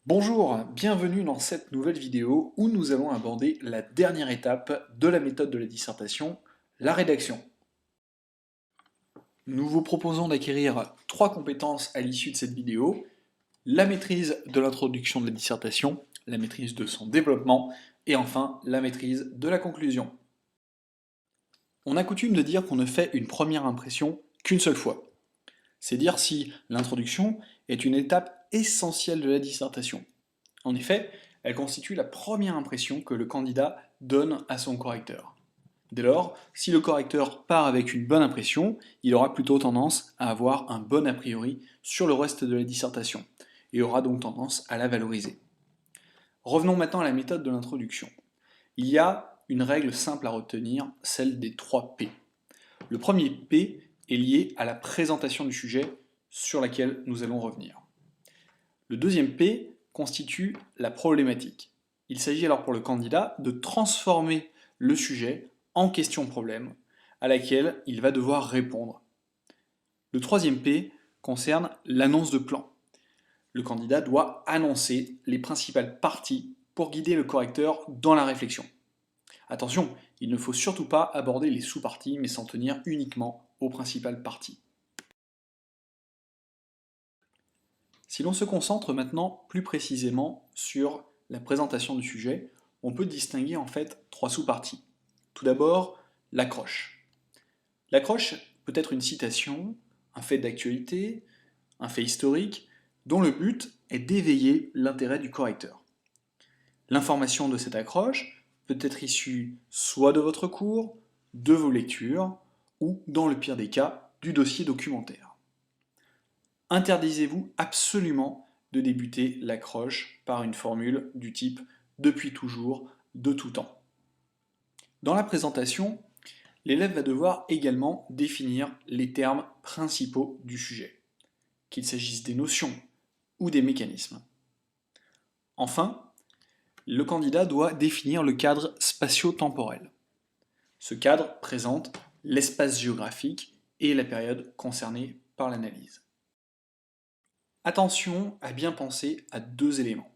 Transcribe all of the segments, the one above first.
Bonjour, bienvenue dans cette nouvelle vidéo où nous allons aborder la dernière étape de la méthode de la dissertation, la rédaction. Nous vous proposons d'acquérir 3 compétences à l'issue de cette vidéo: la maîtrise de l'introduction de la dissertation, la maîtrise de son développement et enfin la maîtrise de la conclusion. On a coutume de dire qu'on ne fait une première impression qu'une seule fois. C'est dire si l'introduction est une étape essentielle de la dissertation. En effet, elle constitue la première impression que le candidat donne à son correcteur. Dès lors, si le correcteur part avec une bonne impression, il aura plutôt tendance à avoir un bon a priori sur le reste de la dissertation, et aura donc tendance à la valoriser. Revenons maintenant à la méthode de l'introduction. Il y a une règle simple à retenir, celle des 3 P. Le premier P est lié à la présentation du sujet sur laquelle nous allons revenir. Le deuxième P constitue la problématique. Il s'agit alors pour le candidat de transformer le sujet en question-problème à laquelle il va devoir répondre. Le troisième P concerne l'annonce de plan. Le candidat doit annoncer les principales parties pour guider le correcteur dans la réflexion. Attention, il ne faut surtout pas aborder les sous-parties mais s'en tenir uniquement aux principales parties. Si l'on se concentre maintenant plus précisément sur la présentation du sujet, on peut distinguer en fait 3 sous-parties. Tout d'abord, l'accroche. L'accroche peut être une citation, un fait d'actualité, un fait historique, dont le but est d'éveiller l'intérêt du correcteur. L'information de cette accroche peut être issue soit de votre cours, de vos lectures, ou, dans le pire des cas, du dossier documentaire. Interdisez-vous absolument de débuter l'accroche par une formule du type « depuis toujours, de tout temps ». Dans la présentation, l'élève va devoir également définir les termes principaux du sujet, qu'il s'agisse des notions ou des mécanismes. Enfin, le candidat doit définir le cadre spatio-temporel. Ce cadre présente l'espace géographique et la période concernée par l'analyse. Attention à bien penser à 2 éléments.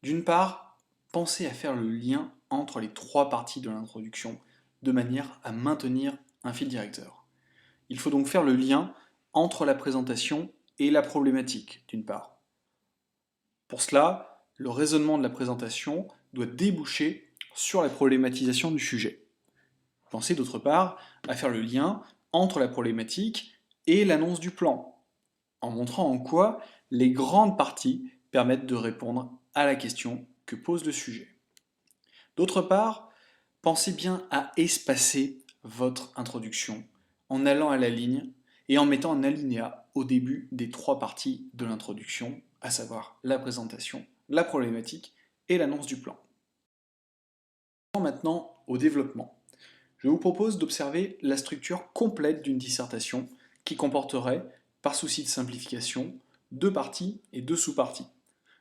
D'une part, pensez à faire le lien entre les 3 parties de l'introduction de manière à maintenir un fil directeur. Il faut donc faire le lien entre la présentation et la problématique, d'une part. Pour cela, le raisonnement de la présentation doit déboucher sur la problématisation du sujet. Pensez d'autre part à faire le lien entre la problématique et l'annonce du plan, en montrant en quoi les grandes parties permettent de répondre à la question que pose le sujet. D'autre part, pensez bien à espacer votre introduction en allant à la ligne et en mettant un alinéa au début des 3 parties de l'introduction, à savoir la présentation, la problématique et l'annonce du plan. Maintenant au développement. Je vous propose d'observer la structure complète d'une dissertation qui comporterait, par souci de simplification, 2 parties et 2 sous-parties.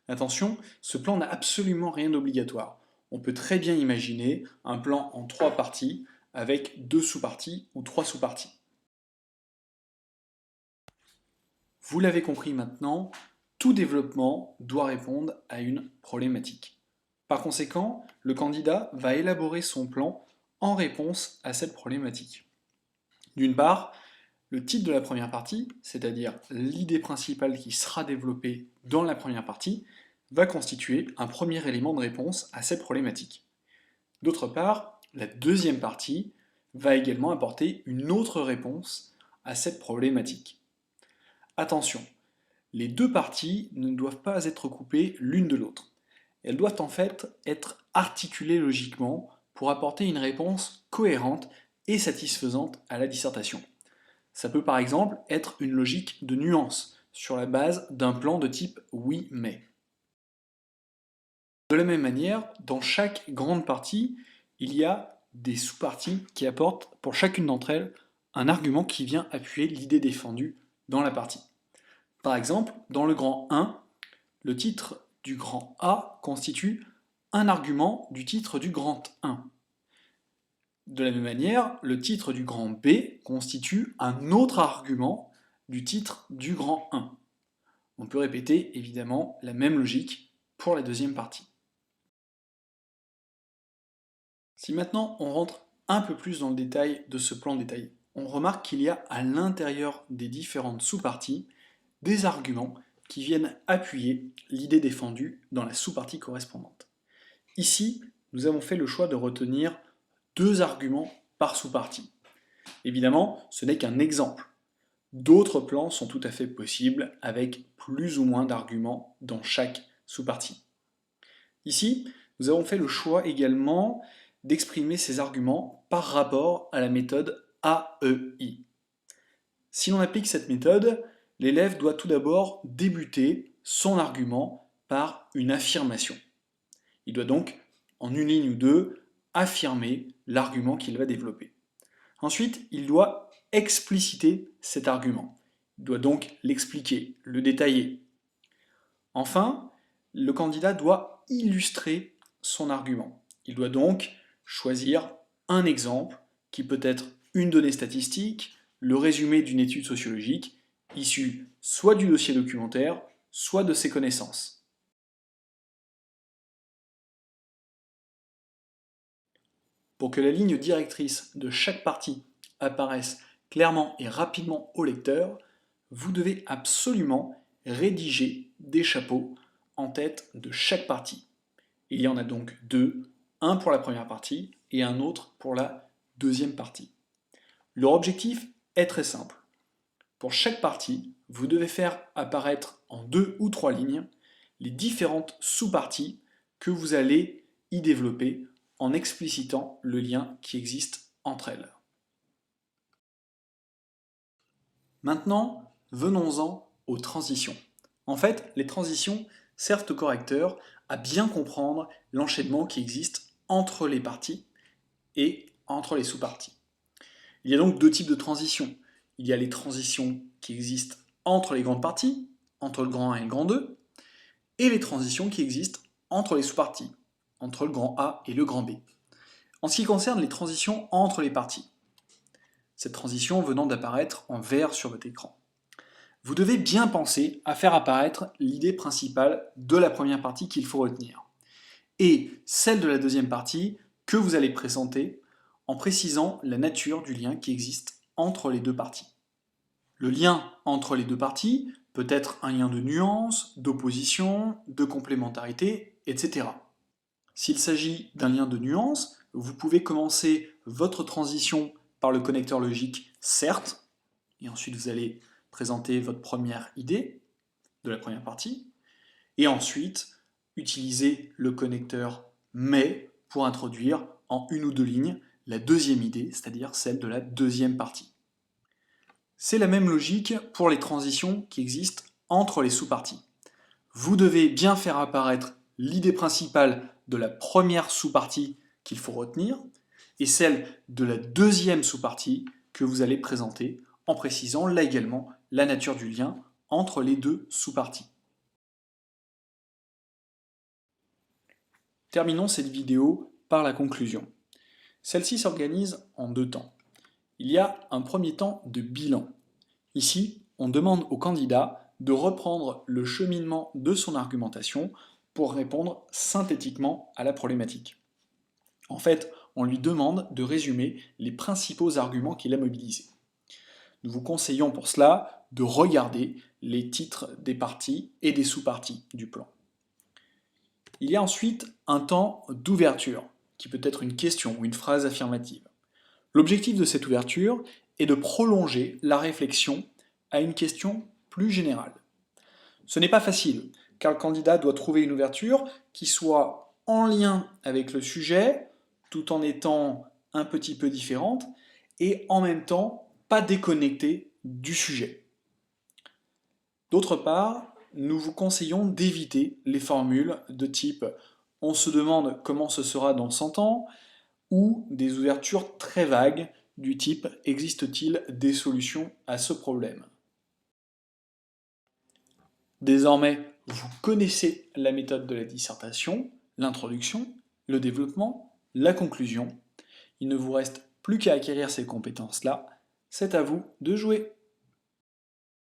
Attention, ce plan n'a absolument rien d'obligatoire. On peut très bien imaginer un plan en 3 parties avec 2 sous-parties ou 3 sous-parties. Vous l'avez compris maintenant, tout développement doit répondre à une problématique. Par conséquent, le candidat va élaborer son plan en réponse à cette problématique. D'une part, le titre de la première partie, c'est-à-dire l'idée principale qui sera développée dans la première partie, va constituer un premier élément de réponse à cette problématique. D'autre part, la deuxième partie va également apporter une autre réponse à cette problématique. Attention, les 2 parties ne doivent pas être coupées l'une de l'autre. Elles doivent en fait être articulées logiquement pour apporter une réponse cohérente et satisfaisante à la dissertation. Ça peut par exemple être une logique de nuance sur la base d'un plan de type oui mais. De la même manière, dans chaque grande partie, il y a des sous-parties qui apportent pour chacune d'entre elles un argument qui vient appuyer l'idée défendue dans la partie. Par exemple, dans le grand 1, le titre du grand A constitue un argument du titre du grand 1. De la même manière, le titre du grand B constitue un autre argument du titre du grand 1. On peut répéter évidemment la même logique pour la deuxième partie. Si maintenant on rentre un peu plus dans le détail de ce plan détaillé, on remarque qu'il y a à l'intérieur des différentes sous-parties des arguments qui viennent appuyer l'idée défendue dans la sous-partie correspondante. Ici, nous avons fait le choix de retenir 2 arguments par sous-partie. Évidemment, ce n'est qu'un exemple. D'autres plans sont tout à fait possibles avec plus ou moins d'arguments dans chaque sous-partie. Ici, nous avons fait le choix également d'exprimer ces arguments par rapport à la méthode AEI. Si l'on applique cette méthode, l'élève doit tout d'abord débuter son argument par une affirmation. Il doit donc, en une ligne ou deux, affirmer l'argument qu'il va développer. Ensuite, il doit expliciter cet argument. Il doit donc l'expliquer, le détailler. Enfin, le candidat doit illustrer son argument. Il doit donc choisir un exemple qui peut être une donnée statistique, le résumé d'une étude sociologique, issue soit du dossier documentaire, soit de ses connaissances. Pour que la ligne directrice de chaque partie apparaisse clairement et rapidement au lecteur, vous devez absolument rédiger des chapeaux en tête de chaque partie. Il y en a donc 2, un pour la première partie et un autre pour la deuxième partie. Leur objectif est très simple. Pour chaque partie, vous devez faire apparaître en 2 ou 3 lignes les différentes sous-parties que vous allez y développer en explicitant le lien qui existe entre elles. Maintenant, venons-en aux transitions. En fait, les transitions servent au correcteur à bien comprendre l'enchaînement qui existe entre les parties et entre les sous-parties. Il y a donc 2 types de transitions. Il y a les transitions qui existent entre les grandes parties, entre le grand 1 et le grand 2, et les transitions qui existent entre les sous-parties, entre le grand A et le grand B. En ce qui concerne les transitions entre les parties, cette transition venant d'apparaître en vert sur votre écran, vous devez bien penser à faire apparaître l'idée principale de la première partie qu'il faut retenir, et celle de la deuxième partie que vous allez présenter en précisant la nature du lien qui existe entre les 2 parties. Le lien entre les 2 parties peut être un lien de nuance, d'opposition, de complémentarité, etc. S'il s'agit d'un lien de nuance, vous pouvez commencer votre transition par le connecteur logique certes, et ensuite vous allez présenter votre première idée de la première partie, et ensuite utiliser le connecteur mais pour introduire en 1 ou 2 lignes la deuxième idée, c'est-à-dire celle de la deuxième partie. C'est la même logique pour les transitions qui existent entre les sous-parties. Vous devez bien faire apparaître l'idée principale de la première sous-partie qu'il faut retenir, et celle de la deuxième sous-partie que vous allez présenter, en précisant là également la nature du lien entre les 2 sous-parties. Terminons cette vidéo par la conclusion. Celle-ci s'organise en 2 temps. Il y a un premier temps de bilan. Ici, on demande au candidat de reprendre le cheminement de son argumentation pour répondre synthétiquement à la problématique. En fait, on lui demande de résumer les principaux arguments qu'il a mobilisés. Nous vous conseillons pour cela de regarder les titres des parties et des sous-parties du plan. Il y a ensuite un temps d'ouverture, qui peut être une question ou une phrase affirmative. L'objectif de cette ouverture est de prolonger la réflexion à une question plus générale. Ce n'est pas facile, car le candidat doit trouver une ouverture qui soit en lien avec le sujet, tout en étant un petit peu différente, et en même temps pas déconnectée du sujet. D'autre part, nous vous conseillons d'éviter les formules de type « on se demande comment ce sera dans 100 ans » ou des ouvertures très vagues du type « existe-t-il des solutions à ce problème ?» Désormais, vous connaissez la méthode de la dissertation, l'introduction, le développement, la conclusion. Il ne vous reste plus qu'à acquérir ces compétences-là. C'est à vous de jouer.